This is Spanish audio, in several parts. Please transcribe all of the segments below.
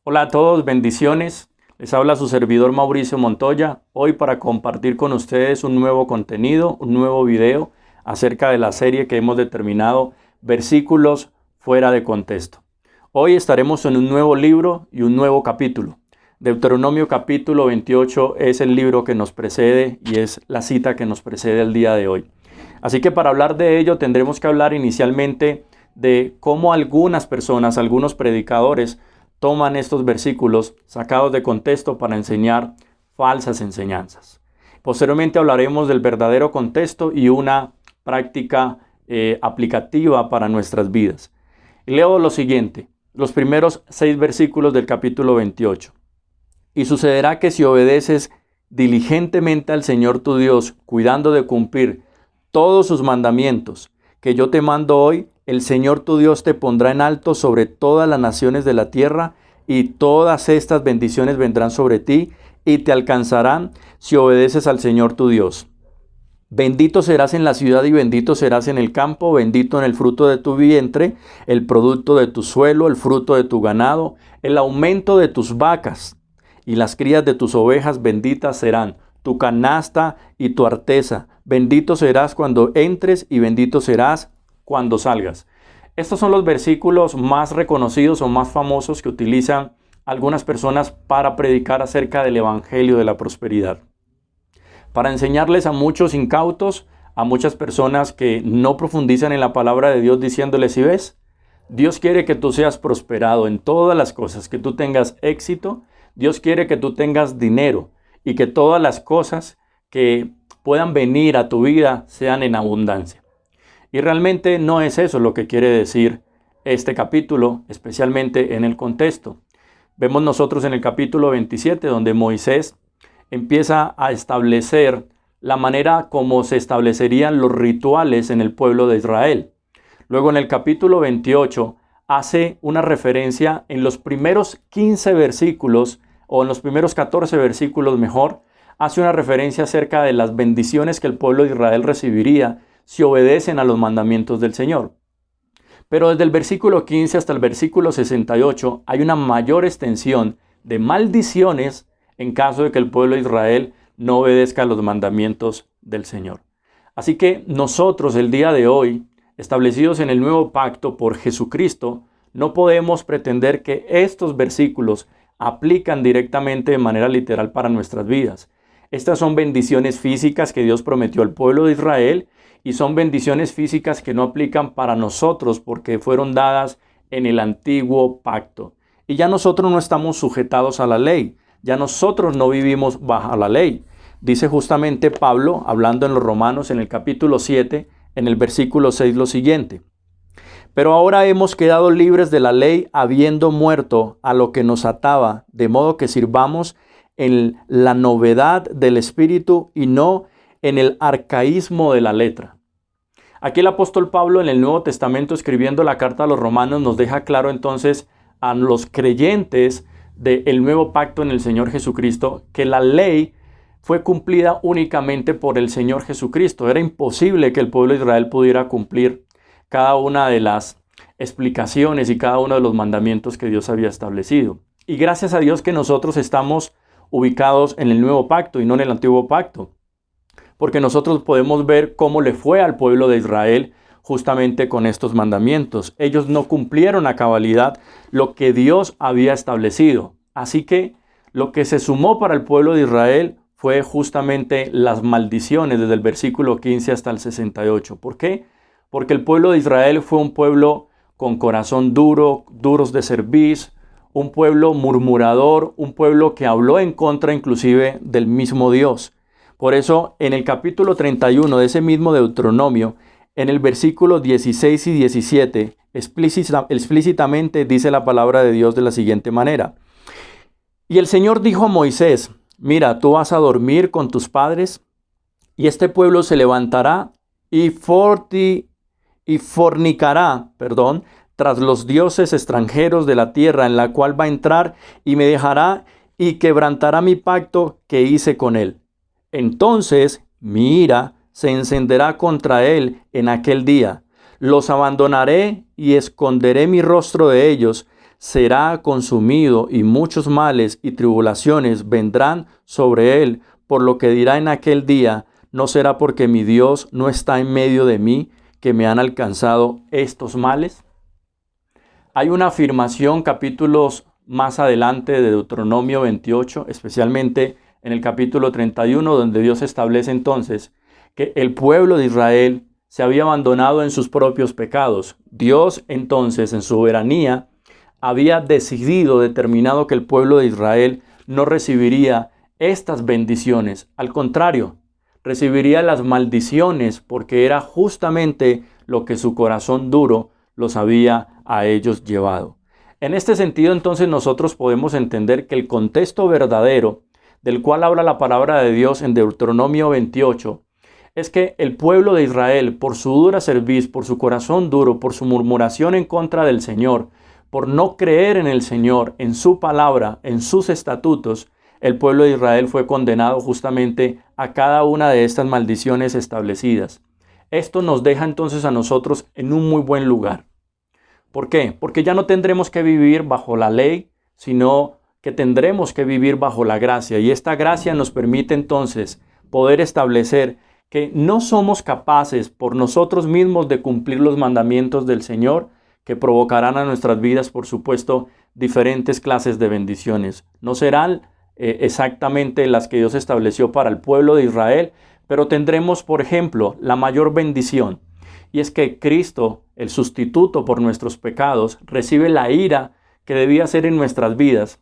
Hola a todos, bendiciones. Les habla su servidor Mauricio Montoya, hoy para compartir con ustedes un nuevo contenido, un nuevo video acerca de la serie que hemos determinado Versículos fuera de contexto. Hoy estaremos en un nuevo libro y un nuevo capítulo. Deuteronomio capítulo 28 es el libro que nos precede y es la cita que nos precede el día de hoy. Así que para hablar de ello tendremos que hablar inicialmente de cómo algunas personas, algunos predicadores, toman estos versículos sacados de contexto para enseñar falsas enseñanzas. Posteriormente hablaremos del verdadero contexto y una práctica aplicativa para nuestras vidas. Leo lo siguiente, los primeros 6 versículos del capítulo 28. Y sucederá que si obedeces diligentemente al Señor tu Dios, cuidando de cumplir todos sus mandamientos que yo te mando hoy, el Señor tu Dios te pondrá en alto sobre todas las naciones de la tierra, y todas estas bendiciones vendrán sobre ti y te alcanzarán si obedeces al Señor tu Dios. Bendito serás en la ciudad y bendito serás en el campo, bendito en el fruto de tu vientre, el producto de tu suelo, el fruto de tu ganado, el aumento de tus vacas y las crías de tus ovejas benditas serán tu canasta y tu arteza. Bendito serás cuando entres y bendito serás cuando salgas. Estos son los versículos más reconocidos o más famosos que utilizan algunas personas para predicar acerca del evangelio de la prosperidad. Para enseñarles a muchos incautos, a muchas personas que no profundizan en la palabra de Dios diciéndoles, si ves, Dios quiere que tú seas prosperado en todas las cosas, que tú tengas éxito, Dios quiere que tú tengas dinero y que todas las cosas que puedan venir a tu vida sean en abundancia. Y realmente no es eso lo que quiere decir este capítulo, especialmente en el contexto. Vemos nosotros en el capítulo 27, donde Moisés empieza a establecer la manera como se establecerían los rituales en el pueblo de Israel. Luego en el capítulo 28 hace una referencia en los primeros 15 versículos, o en los primeros 14 versículos mejor, hace una referencia acerca de las bendiciones que el pueblo de Israel recibiría si obedecen a los mandamientos del Señor. Pero desde el versículo 15 hasta el versículo 68 hay una mayor extensión de maldiciones en caso de que el pueblo de Israel no obedezca a los mandamientos del Señor. Así que nosotros el día de hoy, establecidos en el nuevo pacto por Jesucristo, no podemos pretender que estos versículos aplican directamente de manera literal para nuestras vidas. Estas son bendiciones físicas que Dios prometió al pueblo de Israel y son bendiciones físicas que no aplican para nosotros porque fueron dadas en el antiguo pacto. Y ya nosotros no estamos sujetados a la ley, ya nosotros no vivimos bajo la ley. Dice justamente Pablo, hablando en los Romanos en el capítulo 7, en el versículo 6 lo siguiente. Pero ahora hemos quedado libres de la ley habiendo muerto a lo que nos ataba, de modo que sirvamos en la novedad del espíritu y no en el arcaísmo de la letra. Aquí el apóstol Pablo en el Nuevo Testamento, escribiendo la carta a los romanos, nos deja claro entonces a los creyentes del nuevo pacto en el Señor Jesucristo que la ley fue cumplida únicamente por el Señor Jesucristo. Era imposible que el pueblo de Israel pudiera cumplir cada una de las explicaciones y cada uno de los mandamientos que Dios había establecido. Y gracias a Dios que nosotros estamos ubicados en el nuevo pacto y no en el antiguo pacto, porque nosotros podemos ver cómo le fue al pueblo de Israel justamente con estos mandamientos. Ellos no cumplieron a cabalidad lo que Dios había establecido. Así que lo que se sumó para el pueblo de Israel fue justamente las maldiciones desde el versículo 15 hasta el 68. ¿Por qué? Porque el pueblo de Israel fue un pueblo con corazón duro, duros de cerviz, un pueblo murmurador, un pueblo que habló en contra inclusive del mismo Dios. Por eso, en el capítulo 31 de ese mismo Deuteronomio, en el versículo 16 y 17, explícitamente dice la palabra de Dios de la siguiente manera. Y el Señor dijo a Moisés, mira, tú vas a dormir con tus padres, y este pueblo se levantará y fornicará, tras los dioses extranjeros de la tierra en la cual va a entrar, y me dejará y quebrantará mi pacto que hice con él. Entonces Mi ira se encenderá contra él en aquel día. Los abandonaré y esconderé mi rostro de ellos. Será consumido y muchos males y tribulaciones vendrán sobre él, por lo que dirá en aquel día, no será porque mi Dios no está en medio de mí que me han alcanzado estos males. Hay una afirmación capítulos más adelante de Deuteronomio 28, especialmente en el capítulo 31, donde Dios establece entonces que el pueblo de Israel se había abandonado en sus propios pecados. Dios entonces, en soberanía, había determinado que el pueblo de Israel no recibiría estas bendiciones. Al contrario, recibiría las maldiciones porque era justamente lo que su corazón duro los había a ellos llevado. En este sentido, entonces, nosotros podemos entender que el contexto verdadero del cual habla la palabra de Dios en Deuteronomio 28 es que el pueblo de Israel, por su dura cerviz, por su corazón duro, por su murmuración en contra del Señor, por no creer en el Señor, en su palabra, en sus estatutos, el pueblo de Israel fue condenado justamente a cada una de estas maldiciones establecidas. Esto nos deja entonces a nosotros en un muy buen lugar. ¿Por qué? Porque ya no tendremos que vivir bajo la ley, sino que tendremos que vivir bajo la gracia. Y esta gracia nos permite entonces poder establecer que no somos capaces por nosotros mismos de cumplir los mandamientos del Señor, que provocarán a nuestras vidas, por supuesto, diferentes clases de bendiciones. No serán exactamente las que Dios estableció para el pueblo de Israel, pero tendremos, por ejemplo, la mayor bendición. Y es que Cristo, el sustituto por nuestros pecados, recibe la ira que debía ser en nuestras vidas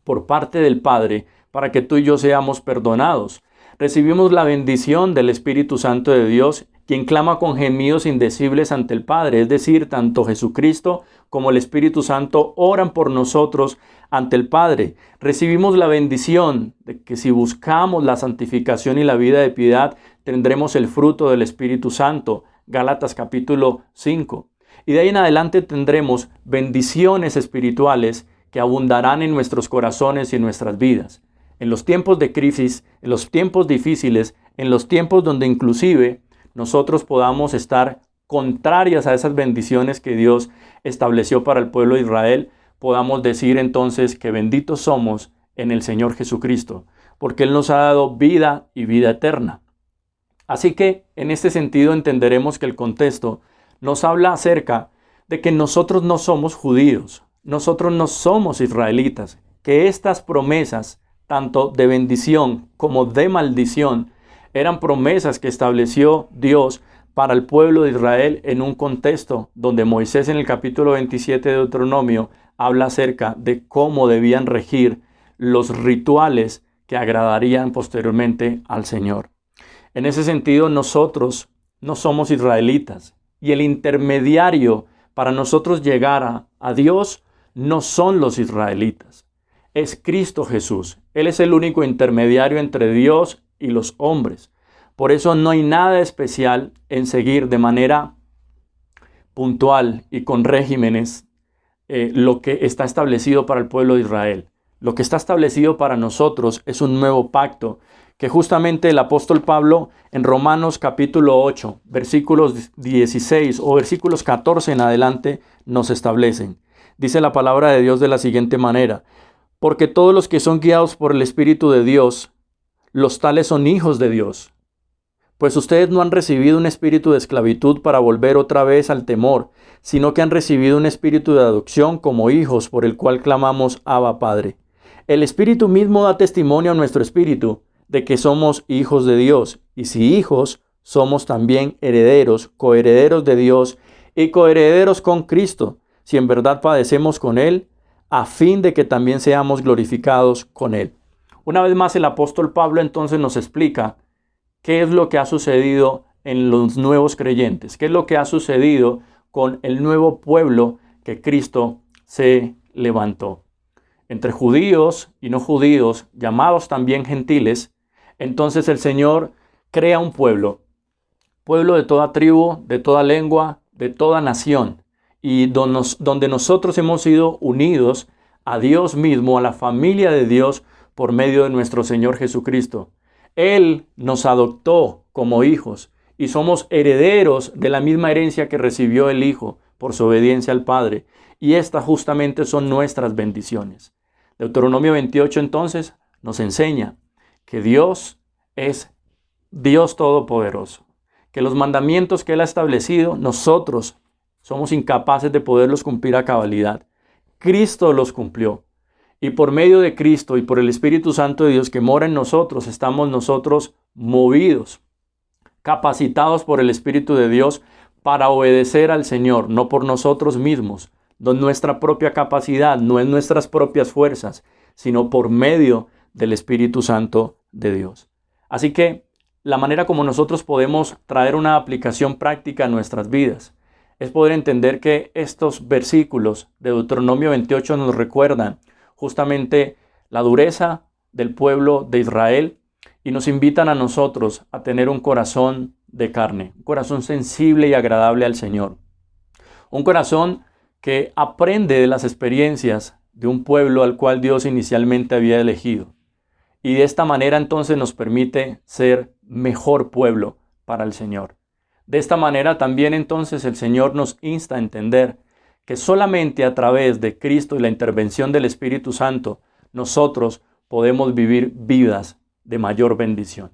por parte del Padre para que tú y yo seamos perdonados. Recibimos la bendición del Espíritu Santo de Dios, quien clama con gemidos indecibles ante el Padre, es decir, tanto Jesucristo como el Espíritu Santo oran por nosotros ante el Padre. Recibimos la bendición de que si buscamos la santificación y la vida de piedad, tendremos el fruto del Espíritu Santo. Gálatas capítulo 5. Y de ahí en adelante tendremos bendiciones espirituales que abundarán en nuestros corazones y en nuestras vidas. En los tiempos de crisis, en los tiempos difíciles, en los tiempos donde inclusive nosotros podamos estar contrarias a esas bendiciones que Dios estableció para el pueblo de Israel, podamos decir entonces que benditos somos en el Señor Jesucristo, porque Él nos ha dado vida y vida eterna. Así que en este sentido entenderemos que el contexto nos habla acerca de que nosotros no somos judíos, nosotros no somos israelitas, que estas promesas, tanto de bendición como de maldición, eran promesas que estableció Dios para el pueblo de Israel en un contexto donde Moisés en el capítulo 27 de Deuteronomio habla acerca de cómo debían regir los rituales que agradarían posteriormente al Señor. En ese sentido, nosotros no somos israelitas y el intermediario para nosotros llegar a Dios no son los israelitas. Es Cristo Jesús. Él es el único intermediario entre Dios y los hombres. Por eso no hay nada especial en seguir de manera puntual y con regímenes lo que está establecido para el pueblo de Israel. Lo que está establecido para nosotros es un nuevo pacto que justamente el apóstol Pablo en Romanos capítulo 8, versículos 16 o versículos 14 en adelante nos establecen. Dice la palabra de Dios de la siguiente manera: porque todos los que son guiados por el Espíritu de Dios, los tales son hijos de Dios. Pues ustedes no han recibido un espíritu de esclavitud para volver otra vez al temor, sino que han recibido un espíritu de adopción como hijos, por el cual clamamos Abba Padre. El Espíritu mismo da testimonio a nuestro espíritu de que somos hijos de Dios, y si hijos, somos también herederos, coherederos de Dios y coherederos con Cristo, si en verdad padecemos con Él, a fin de que también seamos glorificados con Él. Una vez más el apóstol Pablo entonces nos explica qué es lo que ha sucedido en los nuevos creyentes, qué es lo que ha sucedido con el nuevo pueblo que Cristo se levantó. Entre judíos y no judíos, llamados también gentiles, entonces el Señor crea un pueblo de toda tribu, de toda lengua, de toda nación, y donde nosotros hemos sido unidos a Dios mismo, a la familia de Dios, por medio de nuestro Señor Jesucristo. Él nos adoptó como hijos y somos herederos de la misma herencia que recibió el Hijo por su obediencia al Padre. Y estas justamente son nuestras bendiciones. Deuteronomio 28 entonces nos enseña que Dios es Dios Todopoderoso, que los mandamientos que Él ha establecido, nosotros somos incapaces de poderlos cumplir a cabalidad. Cristo los cumplió. Y por medio de Cristo y por el Espíritu Santo de Dios que mora en nosotros, estamos nosotros movidos, capacitados por el Espíritu de Dios para obedecer al Señor, no por nosotros mismos, no es nuestra propia capacidad, no es nuestras propias fuerzas, sino por medio del Espíritu Santo de Dios. Así que la manera como nosotros podemos traer una aplicación práctica a nuestras vidas es poder entender que estos versículos de Deuteronomio 28 nos recuerdan justamente la dureza del pueblo de Israel y nos invitan a nosotros a tener un corazón de carne, un corazón sensible y agradable al Señor. Un corazón que aprende de las experiencias de un pueblo al cual Dios inicialmente había elegido. Y de esta manera entonces nos permite ser mejor pueblo para el Señor. De esta manera también entonces el Señor nos insta a entender que solamente a través de Cristo y la intervención del Espíritu Santo nosotros podemos vivir vidas de mayor bendición.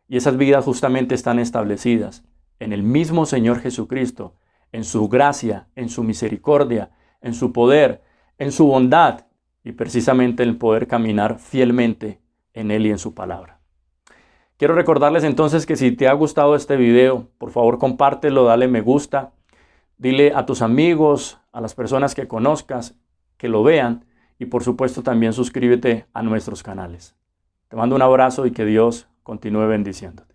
Y esas vidas justamente están establecidas en el mismo Señor Jesucristo, en su gracia, en su misericordia, en su poder, en su bondad y precisamente en el poder caminar fielmente en Él y en su palabra. Quiero recordarles entonces que si te ha gustado este video, por favor compártelo, dale me gusta, dile a tus amigos, a las personas que conozcas, que lo vean y por supuesto también suscríbete a nuestros canales. Te mando un abrazo y que Dios continúe bendiciéndote.